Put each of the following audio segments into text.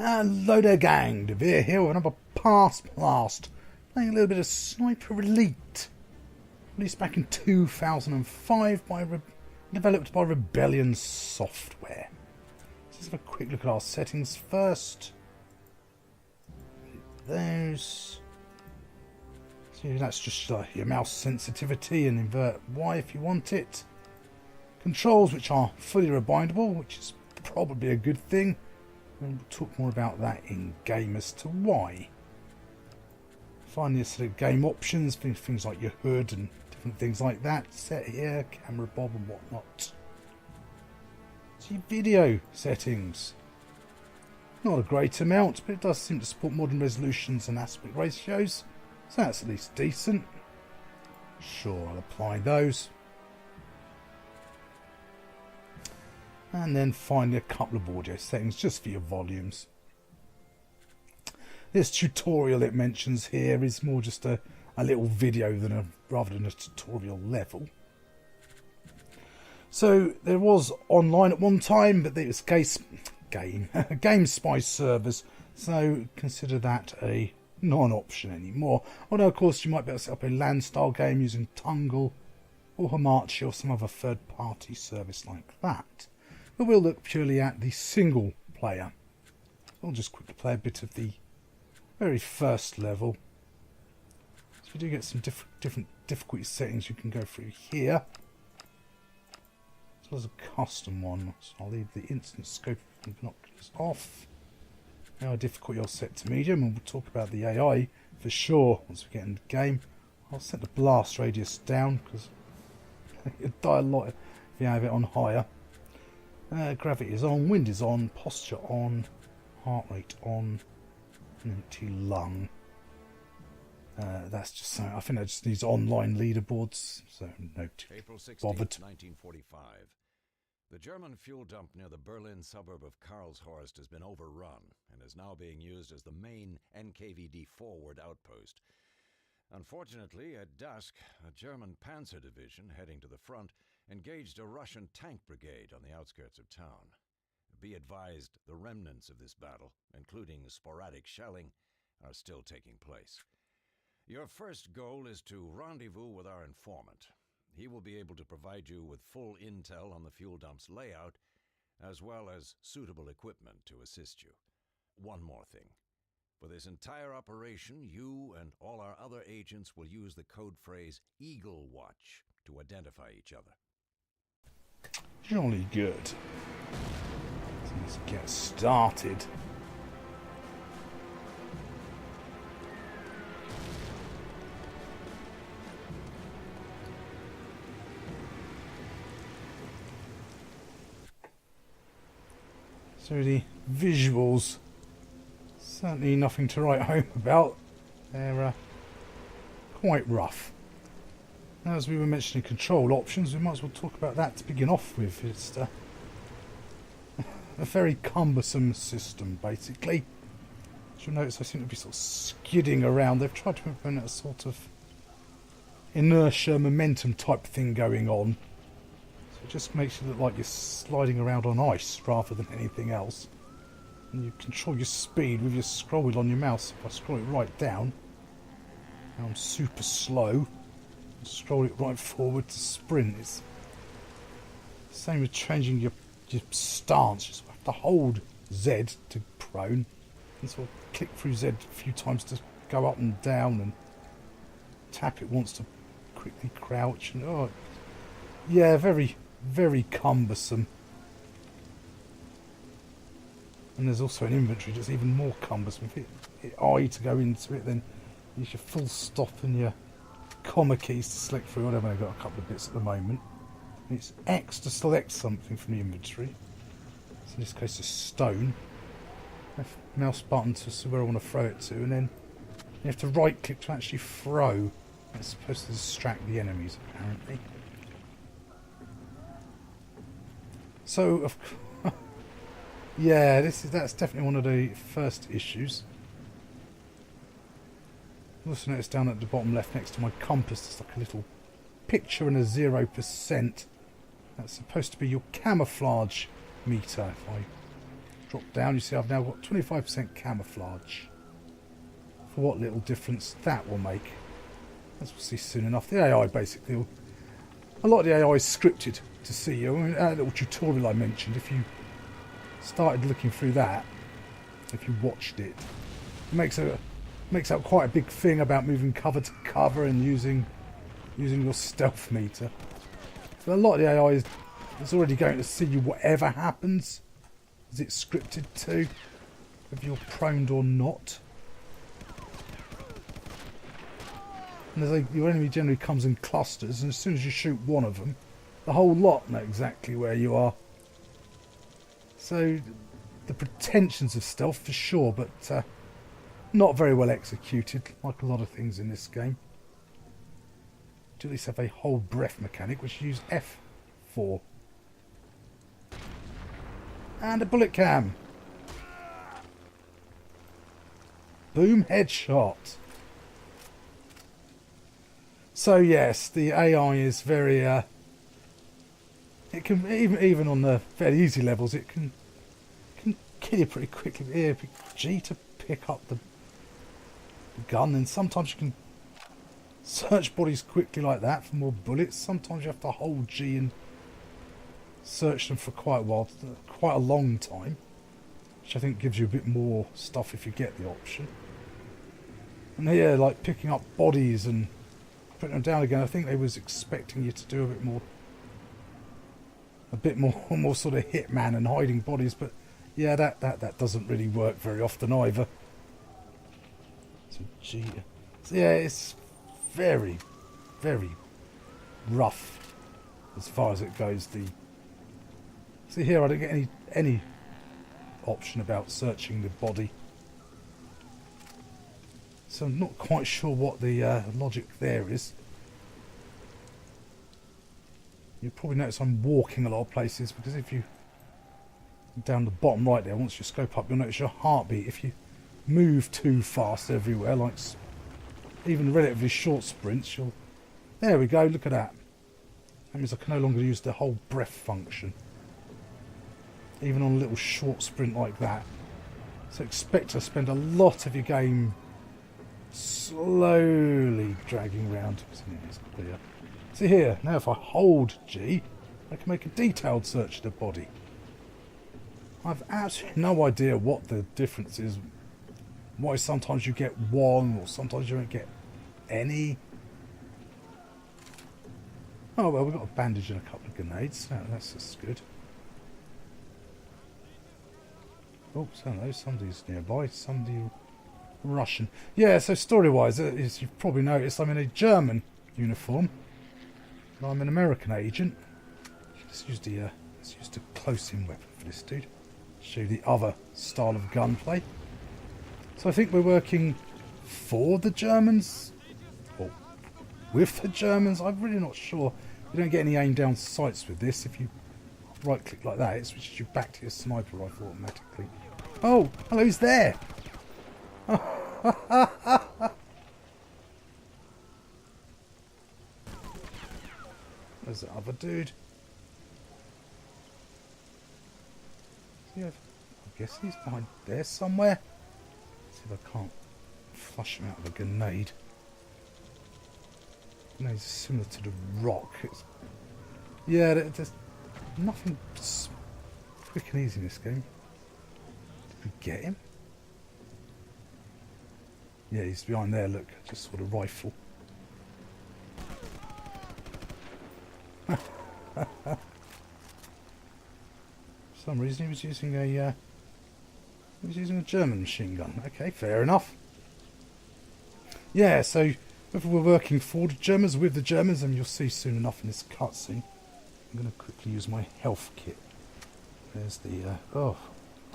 Hello there, gang. Devere here with another Pass Blast. Playing a little bit of Sniper Elite. Released back in 2005 developed by Rebellion Software. Let's have a quick look at our settings first. Those. So that's just your mouse sensitivity, and invert Y if you want it. Controls, which are fully rebindable, which is probably a good thing. And we'll talk more about that in game as to why. Finally, sort of game options, things like your HUD and different things like that. Set here, camera bob and whatnot. So your video settings. Not a great amount, but it does seem to support modern resolutions and aspect ratios. So that's at least decent. Sure, I'll apply those. And then finally a couple of audio settings just for your volumes. This tutorial it mentions here is more just a little video rather than a tutorial level. So there was online at one time, but it was Game Spy servers, so consider that a non-option anymore. Although of course you might be able to set up a LAN style game using Tungle or Hamachi or some other third-party service like that. But we'll look purely at the single player. I'll just quickly play a bit of the very first level. So you do get some different difficulty settings you can go through here. As well as a custom one. So I'll leave the instant scope of binoculars off. Now difficulty I'll set to medium, and we'll talk about the AI for sure once we get into the game. I'll set the blast radius down because you'll die a lot if you have it on higher. Gravity is on, wind is on, posture on, heart rate on, empty lung. That's just something, I think that just needs online leaderboards, so no April 16th, bothered. 1945. The German fuel dump near the Berlin suburb of Karlshorst has been overrun and is now being used as the main NKVD forward outpost. Unfortunately, at dusk, a German panzer division heading to the front engaged a Russian tank brigade on the outskirts of town. Be advised, the remnants of this battle, including sporadic shelling, are still taking place. Your first goal is to rendezvous with our informant. He will be able to provide you with full intel on the fuel dump's layout, as well as suitable equipment to assist you. One more thing. For this entire operation, you and all our other agents will use the code phrase Eagle Watch to identify each other. Jolly good. So let's get started. So the visuals, certainly nothing to write home about. They're quite rough. Now, as we were mentioning control options, we might as well talk about that to begin off with. It's a very cumbersome system, basically. As you'll notice, I seem to be sort of skidding around. They've tried to implement a sort of inertia, momentum type thing going on. So it just makes you look like you're sliding around on ice rather than anything else. And you control your speed with your scroll wheel on your mouse. If I scroll it right down, now I'm super slow. Scroll it right forward to sprint. It's the same with changing your stance. You sort of have to hold Z to prone and sort of click through Z a few times to go up and down, and tap it once to quickly crouch. And oh, yeah, very, very cumbersome. And there's also an inventory that's even more cumbersome. If hit I to go into it, then use your full stop and your comma keys to select through. I've only got a couple of bits at the moment. It's X to select something from the inventory. So in this case, a stone. Mouse button to see where I want to throw it to, and then you have to right click to actually throw. It's supposed to distract the enemies, apparently. So, yeah, that's definitely one of the first issues. Also notice down at the bottom left next to my compass there's like a little picture and a 0%. That's supposed to be your camouflage meter. If I drop down, you see I've now got 25% camouflage. For what little difference that will make. As we'll see soon enough. The AI basically will, a lot of the AI is scripted to see you. I mean, that little tutorial I mentioned, if you started looking through that, if you watched it, it makes out quite a big thing about moving cover to cover and using your stealth meter. So a lot of the AI is already going to see you whatever happens. Is it scripted to? If you're prone or not. And your enemy generally comes in clusters, and as soon as you shoot one of them, the whole lot know exactly where you are. So the pretensions of stealth for sure, but not very well executed, like a lot of things in this game. Do at least have a hold breath mechanic, which you use F for. And a bullet cam. Boom, headshot. So yes, the AI is very. It can even on the fairly easy levels, it can kill you pretty quickly. Here, G to pick up the gun, and sometimes you can search bodies quickly like that for more bullets. Sometimes you have to hold G and search them for quite a while, quite a long time, which I think gives you a bit more stuff if you get the option. And here, like picking up bodies and putting them down again, I think they was expecting you to do a bit more sort of hitman and hiding bodies, but yeah, that doesn't really work very often either. So G, so yeah, it's very, very rough as far as it goes. See here, I don't get any option about searching the body, so I'm not quite sure what the logic there is. You'll probably notice I'm walking a lot of places, because if you down the bottom right there, once you scope up, you'll notice your heartbeat. If you move too fast everywhere, like even relatively short sprints, there we go, look at that. That means I can no longer use the whole breath function, even on a little short sprint like that. So expect to spend a lot of your game slowly dragging around. See here, now if I hold G, I can make a detailed search of the body. I've absolutely no idea what the difference is. Why sometimes you get one, or sometimes you don't get any. Oh well, we've got a bandage and a couple of grenades. Oh, that's just good. Oh, so no, somebody's nearby. Somebody Russian. Yeah, so story-wise, as you've probably noticed, I'm in a German uniform. I'm an American agent. Let's use the close-in weapon for this dude. Show you the other style of gunplay. So I think we're working for the Germans, or with the Germans. I'm really not sure. You don't get any aim down sights with this. If you right-click like that, it switches you back to your sniper rifle automatically. Oh, hello, he's there. There's the other dude. Yeah, I guess he's behind there somewhere. Let's see if I can't flush him out with a grenade. Grenades are similar to the rock. Yeah, there's nothing quick and easy in this game. Did we get him? Yeah, he's behind there, look. Just sort of rifle. For some reason he was using a German machine gun. Okay, fair enough. Yeah, so whether we're working for the Germans, with the Germans, and you'll see soon enough in this cutscene. I'm going to quickly use my health kit. There's the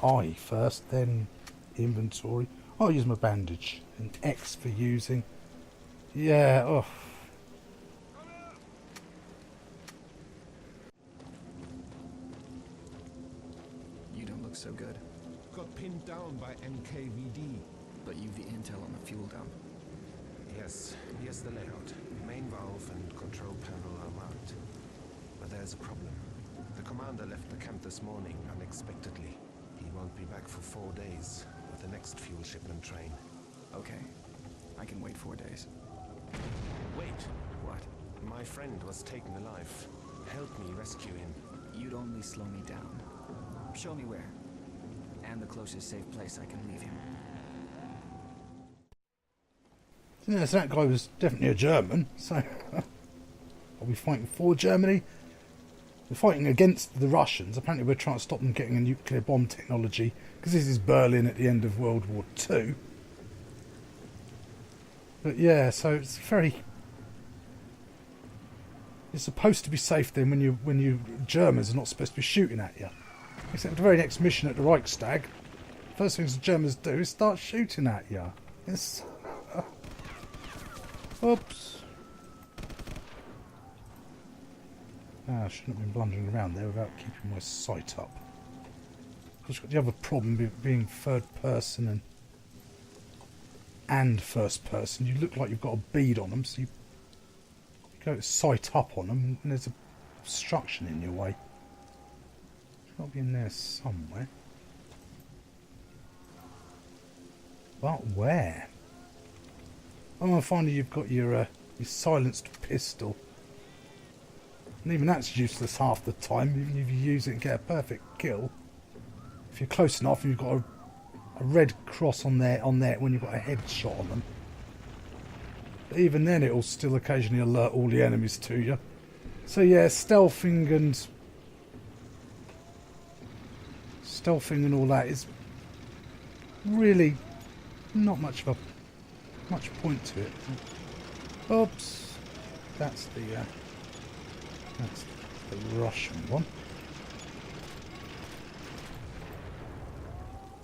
I first, then inventory. I'll use my bandage and X for using. Yeah. Oh. So good. Got pinned down by NKVD. But you've the intel on the fuel dump. Yes, here's the layout. Main valve and control panel are marked. But there's a problem. The commander left the camp this morning unexpectedly. He won't be back for 4 days with the next fuel shipment train. Okay. I can wait 4 days. Wait! What? My friend was taken alive. Help me rescue him. You'd only slow me down. Show me where. And the closest safe place I can leave him. Yes, that guy was definitely a German, so are we fighting for Germany? We're fighting against the Russians. Apparently we're trying to stop them getting a nuclear bomb technology, because this is Berlin at the end of World War II. But yeah, so it's very... You're supposed to be safe then when you Germans are not supposed to be shooting at you. Except the very next mission at the Reichstag, first things the Germans do is start shooting at you. It's... Oops. I shouldn't have been blundering around there without keeping my sight up. I've got the other problem with being third person and first person. You look like you've got a bead on them, so you go to sight up on them and there's a obstruction in your way. It's got to be in there somewhere. But where? Oh, finally you've got your silenced pistol. And even that's useless half the time, even if you use it and get a perfect kill. If you're close enough and you've got a red cross on there when you've got a headshot on them. But even then it'll still occasionally alert all the enemies to you. So yeah, stealthing and all that is really not much point to it. Oops, that's the Russian one.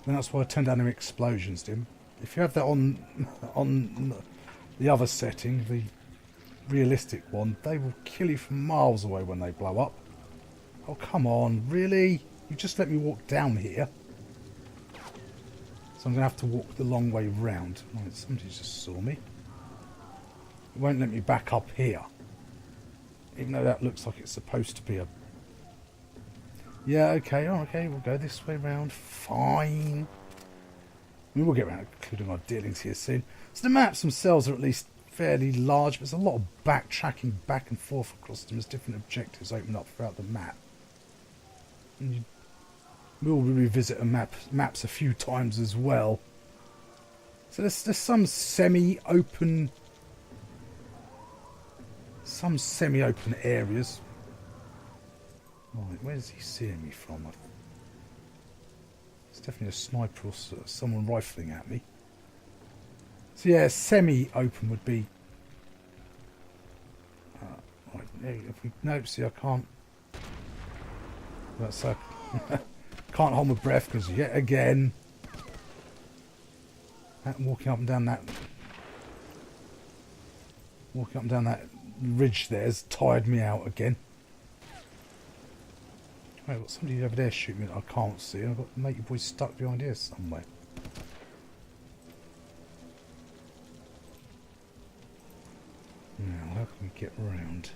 And that's why I turned down the explosions, Dim. If you have that on the other setting, the realistic one, they will kill you from miles away when they blow up. Oh come on, really? You just let me walk down here. So I'm going to have to walk the long way round. Right, somebody just saw me. It won't let me back up here. Even though that looks like it's supposed to be a... Yeah, okay, oh, okay, we'll go this way round. Fine. I mean, we'll get around to including our dealings here soon. So the maps themselves are at least fairly large, but there's a lot of backtracking back and forth across them as different objectives open up throughout the map. And we'll revisit maps a few times as well. So there's some semi-open areas. Right, where's he seeing me from? It's definitely a sniper or someone rifling at me. So yeah, semi-open would be... right, if we... Nope, see I can't... That's so... Can't hold my breath because yet again... Walking up and down that ridge there has tired me out again. Right, got somebody over there shooting me that I can't see, and I've got matey boys stuck behind here somewhere. Now, how can we get around?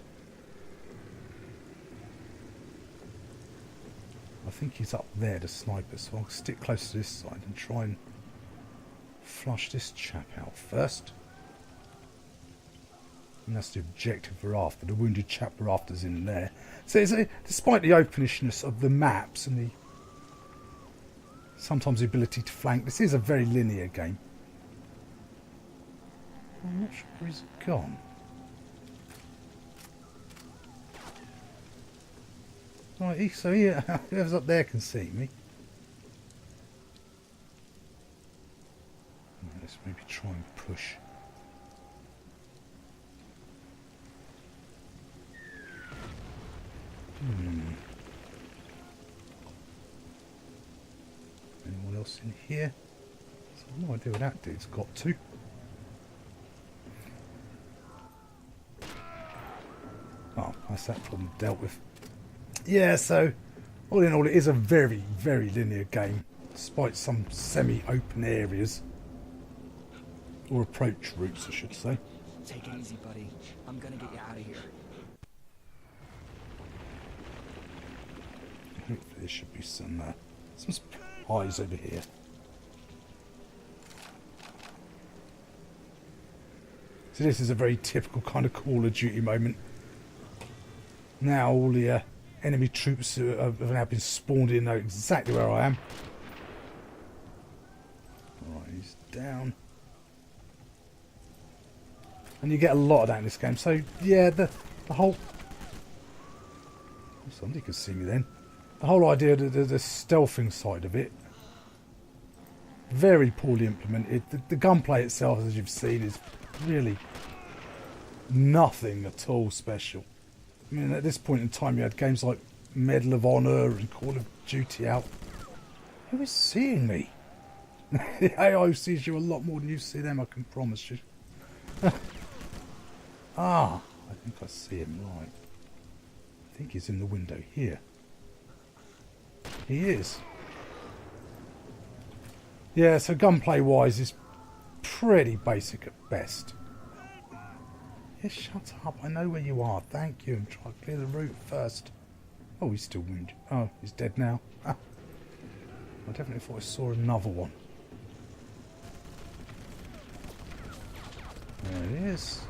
I think he's up there, the sniper, so I'll stick close to this side and try and flush this chap out first. And that's the objective we're after. The wounded chap we're after's in there. So despite the openishness of the maps and sometimes the ability to flank, this is a very linear game. I'm not sure where he's gone. Right, so whoever's up there can see me. Let's maybe try and push. Anyone else in here? So I have no idea where that dude's got to. Oh, that's that problem dealt with. Yeah, so all in all it is a very, very linear game, despite some semi-open areas. Or approach routes, I should say. Take it easy, buddy. I'm gonna get you out of here. Hopefully there should be some eyes over here. So this is a very typical kind of Call of Duty moment. Now all the enemy troops who have now been spawned in know exactly where I am. Alright, he's down. And you get a lot of that in this game. So yeah, the whole... Somebody could see me then. The whole idea of the stealthing side of it, very poorly implemented. The gunplay itself, as you've seen, is really nothing at all special. I mean, at this point in time, you had games like Medal of Honor and Call of Duty out. Who is seeing me? The AI sees you a lot more than you see them, I can promise you. Ah, I think I see him right. I think he's in the window here. He is. Yeah, so gunplay wise is pretty basic at best. Yeah, shut up, I know where you are, thank you. And try to clear the route first. Oh, he's still wounded. Oh, he's dead now. Ah. I definitely thought I saw another one. There it is.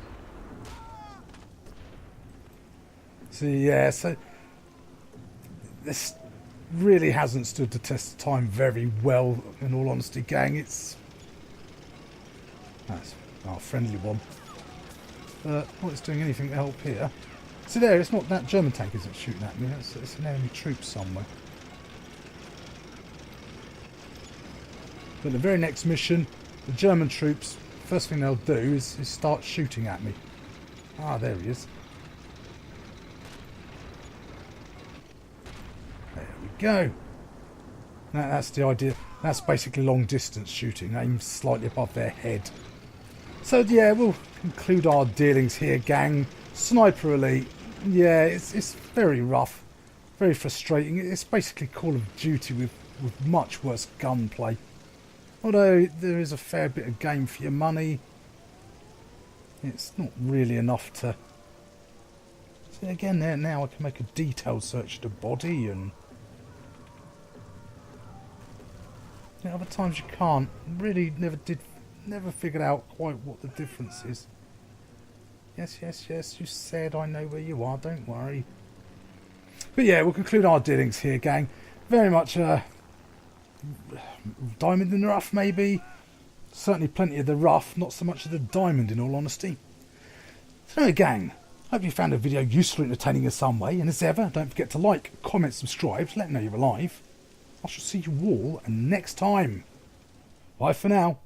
So yeah, so this really hasn't stood the test of time very well, in all honesty, gang. That's our friendly one. Not it's doing anything to help here. So there, it's not that German tank isn't shooting at me. It's an enemy troop somewhere. But the very next mission, the German troops, first thing they'll do is start shooting at me. Ah, there he is. There we go. Now, that's the idea. That's basically long distance shooting, aimed slightly above their head. So yeah, we'll conclude our dealings here, gang. Sniper Elite. Yeah, it's very rough, very frustrating. It's basically Call of Duty with much worse gunplay. Although there is a fair bit of game for your money, it's not really enough to... See, again, there now I can make a detailed search of the body, and you know, other times you can't. Really never figured out quite what the difference is. Yes, yes, yes, you said I know where you are, don't worry. But yeah, we'll conclude our dealings here, gang. Very much diamond in the rough, maybe. Certainly plenty of the rough, not so much of the diamond, in all honesty. So anyway, gang, hope you found the video useful, entertaining in some way. And as ever, don't forget to like, comment, subscribe to let me know you're alive. I shall see you all next time. Bye for now.